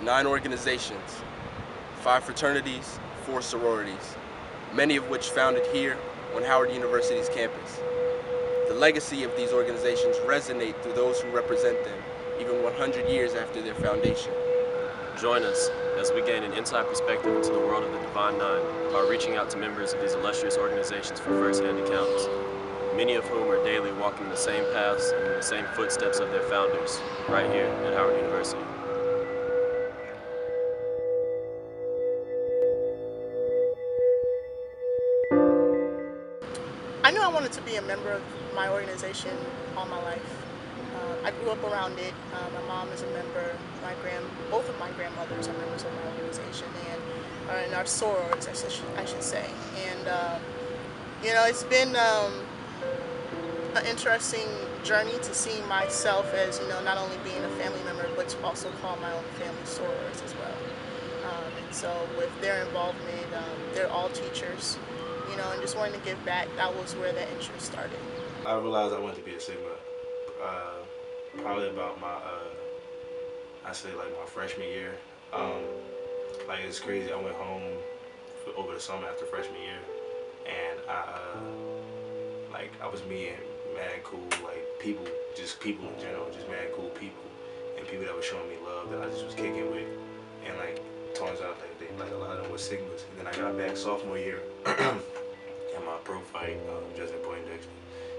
9 organizations, 5 fraternities, 4 sororities, many of which founded here on Howard University's campus. The legacy of these organizations resonate through those who represent them, even 100 years after their foundation. Join us as we gain an inside perspective into the world of the Divine Nine by reaching out to members of these illustrious organizations for first-hand accounts, many of whom are daily walking the same paths and in the same footsteps of their founders, right here at Howard University. I knew I wanted to be a member of my organization all my life. I grew up around it. My mom is a member. Both of my grandmothers are members of my organization, and our sorors, I should say. And it's been an interesting journey to see myself as not only being a family member, but to also call my own family sorors as well. And so with their involvement, they're all teachers. And just wanting to give back, that was where that interest started. I realized I wanted to be a Sigma probably about my, I say like my freshman year. Like it's crazy, I went home over the summer after freshman year, and I was meeting mad cool, like people in general, just mad cool people, and people that were showing me love that I just was kicking with, and like turns out like a lot of them were Sigmas. And then I got back sophomore year. And my pro fight, Justin Poindexter,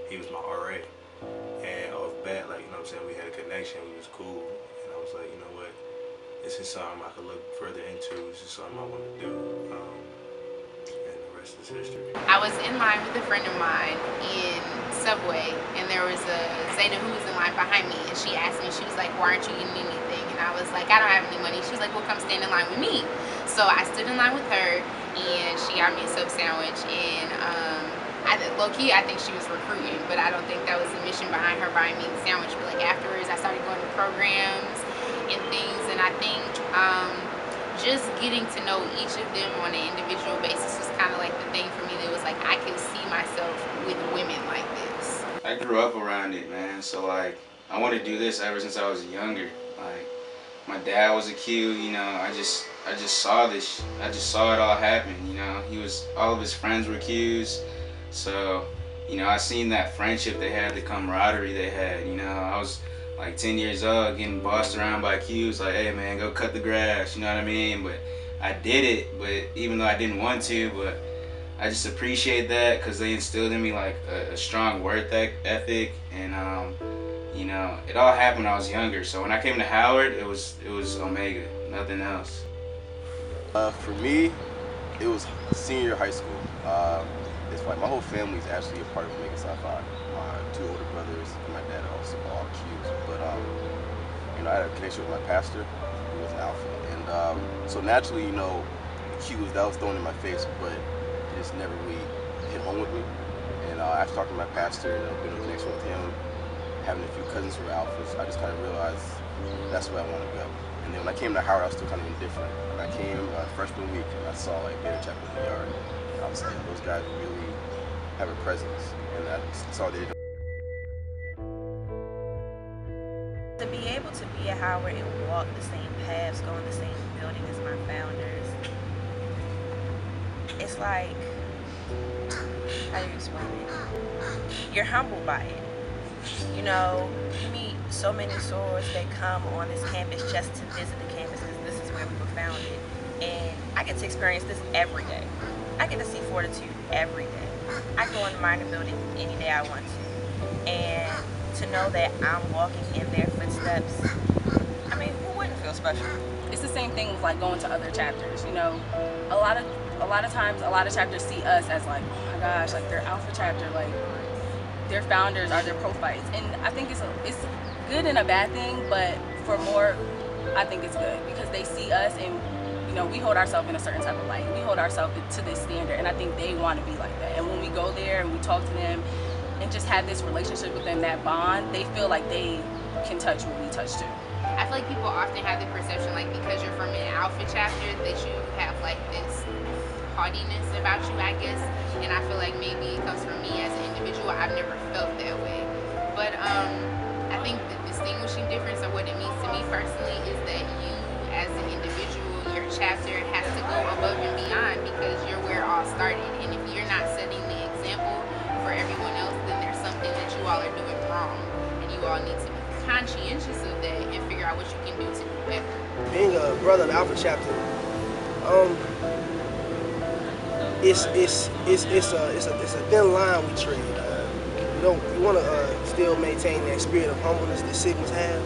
he was my RA. And off bat, like, we had a connection, we was cool. And I was like, you know what, this is something I could look further into, this is something I want to do. And the rest is history. I was in line with a friend of mine in Subway, and there was a Zayna who was in line behind me, and she asked me, she was like, why aren't you eating anything? And I was like, I don't have any money. She was like, well, come stand in line with me. So I stood in line with her, and she got me a sub sandwich, and low-key, I think she was recruiting, but I don't think that was the mission behind her buying me the sandwich. But like afterwards, I started going to programs and things, and I think just getting to know each of them on an individual basis was kind of like the thing for me that was like, I could see myself with women like this. I grew up around it, man, so like, I want to do this ever since I was younger. Like, my dad was a Q, I just saw this, I just saw it all happen, all of his friends were Qs. So, I seen that friendship they had, the camaraderie they had, I was like 10 years old getting bossed around by Qs, like, hey man, go cut the grass, you know what I mean? But I did it, but even though I didn't want to, but I just appreciate that because they instilled in me like a strong work ethic, and it all happened when I was younger. So when I came to Howard, it was Omega, nothing else. For me, it was senior year of high school. It's like my whole family is actually a part of Omega Psi Phi. My 2 older brothers and my dad are also all Qs. But I had a connection with my pastor, who was an Alpha, and so naturally, Qs, that was thrown in my face, but it just never really hit home with me. And after talking to my pastor and building a connection with him, having a few cousins who were Alphas, I just kind of realized that's where I want to go. And then when I came to Howard, I was still kind of indifferent. When I came freshman week, and I saw like Beeler chapel in the yard, I was like, those guys really have a presence, and that's all they do. To be able to be at Howard and walk the same paths, go in the same building as my founders, it's like, how do you explain it? You're humbled by it. You meet so many sorors that come on this campus just to visit the campus because this is where we were founded. And I get to experience this every day. I get to see Fortitude every day. I go in the minor building any day I want to. And to know that I'm walking in their footsteps, I mean, who wouldn't feel special? It's the same thing with like going to other chapters, A lot of times, a lot of chapters see us as like, oh my gosh, like they're Alpha chapter, like their founders are their pro-fights. And I think it's good and a bad thing, but for more, I think it's good because they see us and we hold ourselves in a certain type of light. We hold ourselves to this standard, and I think they want to be like that. And when we go there and we talk to them and just have this relationship with them, that bond, they feel like they can touch what we touch too. I feel like people often have the perception like because you're from an Alpha chapter that you have like this haughtiness about you, I guess. And I feel like maybe it comes from me as an individual. I've never felt that way. But I think the distinguishing difference of what it means to me personally is that you as an individual chapter has to go above and beyond because you're where it all started. And if you're not setting the example for everyone else, then there's something that you all are doing wrong. And you all need to be conscientious of that and figure out what you can do to do better. Being a brother of Alpha Chapter, it's a thin line we tread. We want to still maintain that spirit of humbleness that Sigmas have,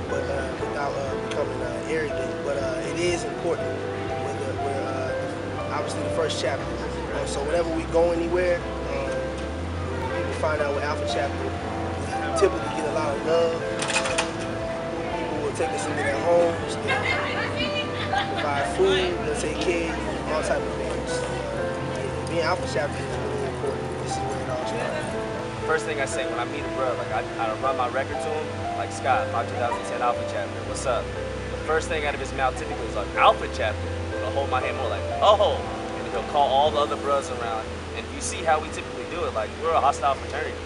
but without becoming arrogant. But it is important. We're obviously the first chapter, so whenever we go anywhere, people find out we're Alpha Chapter. We typically get a lot of love. People will take us into their homes. They'll provide food. They'll take care of you, all type of things. Being Alpha Chapter is really important. This is where it all starts. First thing I say when I meet a bro, like I run my record to him, like Scott, my 2010 Alpha Chapter, what's up? The first thing out of his mouth typically is like, Alpha Chapter. He'll hold my hand more like, oh, and he'll call all the other bros around. And you see how we typically do it, like we're a hostile fraternity.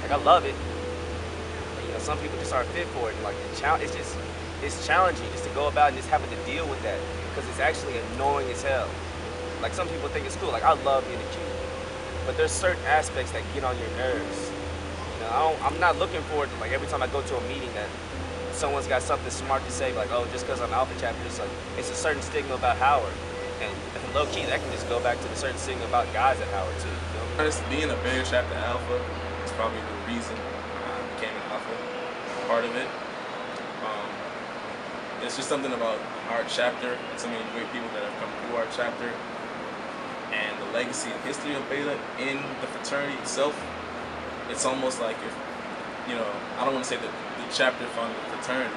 Like I love it. But, you know, some people just aren't fit for it. Like it's challenging just to go about and just having to deal with that because it's actually annoying as hell. Like some people think it's cool. Like I love being a Q. But there's certain aspects that get on your nerves. You know, I'm not looking forward to like every time I go to a meeting that someone's got something smart to say, like, oh, just because I'm Alpha Chapter, it's a certain stigma about Howard. And low key, that can just go back to the certain stigma about guys at Howard too. You know? Honestly, being a Bear Chapter Alpha is probably the reason I became an Alpha part of it. It's just something about our chapter and so many great people that have come through our chapter. And the legacy and history of Beta in the fraternity itself, it's almost like if, you know, I don't want to say the chapter funded the fraternity,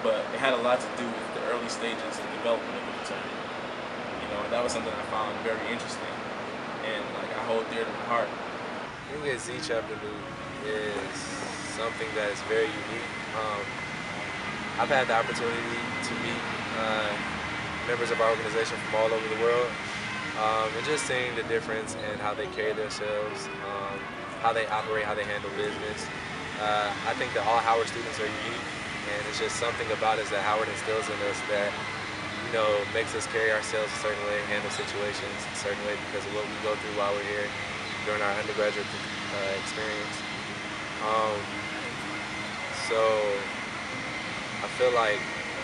but it had a lot to do with the early stages and development of the fraternity. You know, and that was something I found very interesting and like I hold dear to my heart. Being a Z chapter dude is something that is very unique. I've had the opportunity to meet members of our organization from all over the world. And just seeing the difference in how they carry themselves, how they operate, how they handle business. I think that all Howard students are unique, and it's just something about us that Howard instills in us that, you know, makes us carry ourselves a certain way, handle situations a certain way because of what we go through while we're here during our undergraduate experience. So I feel like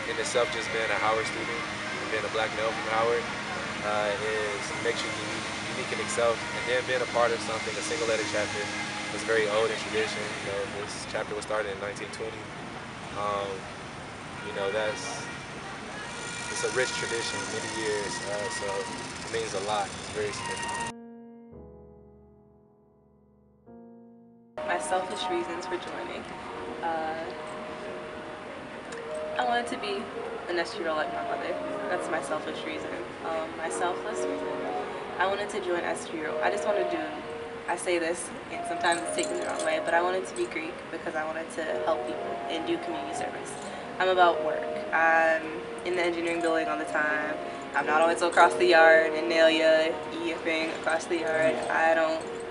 in itself just being a Howard student, being a black male from Howard, makes you unique in itself, and then being a part of something, a single-letter chapter, was very old in tradition. You know, this chapter was started in 1920. You know, it's a rich tradition, many years, so it means a lot. It's very significant. My selfish reasons for joining. I wanted to be an SGO like my mother. That's my selfish reason. My selfless reason, I wanted to join SGO. I just wanted to, I say this, and sometimes it's taken the wrong way, but I wanted to be Greek because I wanted to help people and do community service. I'm about work. I'm in the engineering building all the time. I'm not always across the yard and nail ya, your thing across the yard.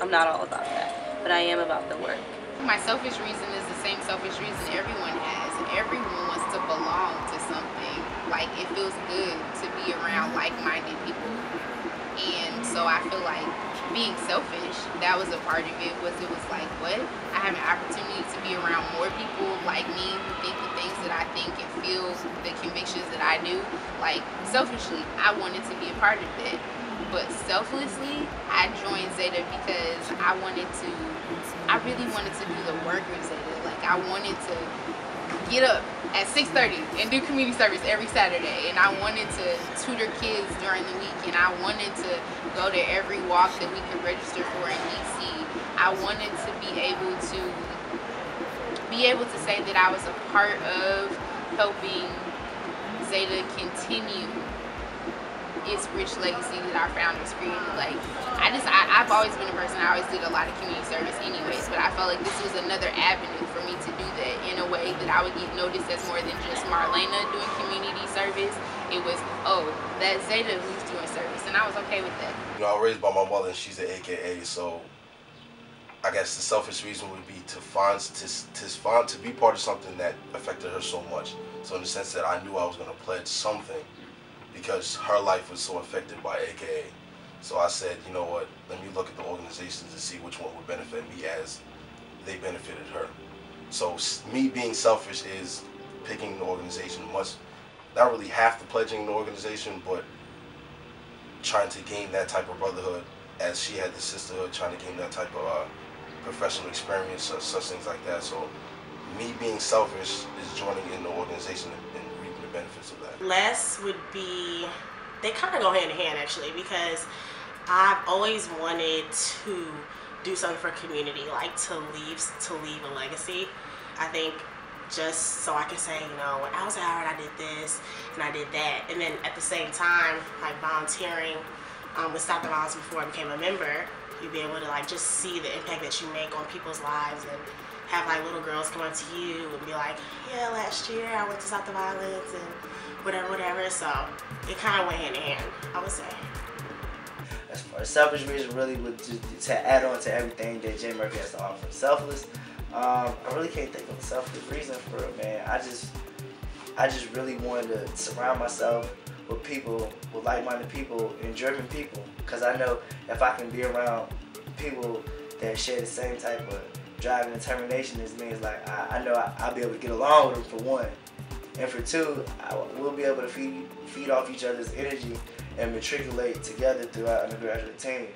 I'm not all about that, but I am about the work. My selfish reason is the same selfish reason everyone has. Everyone wants to belong to something. Like, it feels good to be around like-minded people. And so I feel like being selfish, that was a part of it, was like, what? I have an opportunity to be around more people like me who think the things that I think and feel the convictions that I do. Like, selfishly, I wanted to be a part of that. But selflessly, I joined Zeta because I really wanted to do the work with Zeta. Like, I wanted to get up at 6:30 and do community service every Saturday, and I wanted to tutor kids during the week, and I wanted to go to every walk that we could register for in DC. I wanted to be able to say that I was a part of helping Zeta continue its rich legacy that our founders created. Like, I've always been a person, I always did a lot of community service anyways, but I felt like this was another avenue for me to do that in a way that I would get noticed as more than just Marlena doing community service. It was, oh, that's Zeta who's doing service, and I was okay with that. You know, I was raised by my mother, and she's an AKA, so I guess the selfish reason would be to be part of something that affected her so much. So in the sense that I knew I was going to pledge something because her life was so affected by AKA. So I said, you know what, let me look at the organizations and see which one would benefit me as they benefited her. So me being selfish is picking the organization not really half the pledging the organization, but trying to gain that type of brotherhood as she had the sisterhood, trying to gain that type of professional experience, such things like that. So me being selfish is joining in the organization and reaping the benefits of that. Less would be, they kind of go hand in hand actually, because I've always wanted to do something for community, like to leave a legacy. I think just so I can say, you know, when I was at Howard, I did this and I did that. And then at the same time, like volunteering with Stop the Violence before I became a member, you'd be able to like just see the impact that you make on people's lives and have like little girls come up to you and be like, yeah, last year I went to Stop the Violence and whatever. So it kind of went hand in hand, I would say. As far as selfish reason, really would to add on to everything that Jay Murphy has to offer. Selfless, I really can't think of a selfish reason for it, man. I just really wanted to surround myself with people, with like-minded people and driven people, because I know if I can be around people that share the same type of drive and determination as me, it's like I know I'll be able to get along with them for one, and for two, we'll be able to feed off each other's energy and matriculate together through our undergraduate team.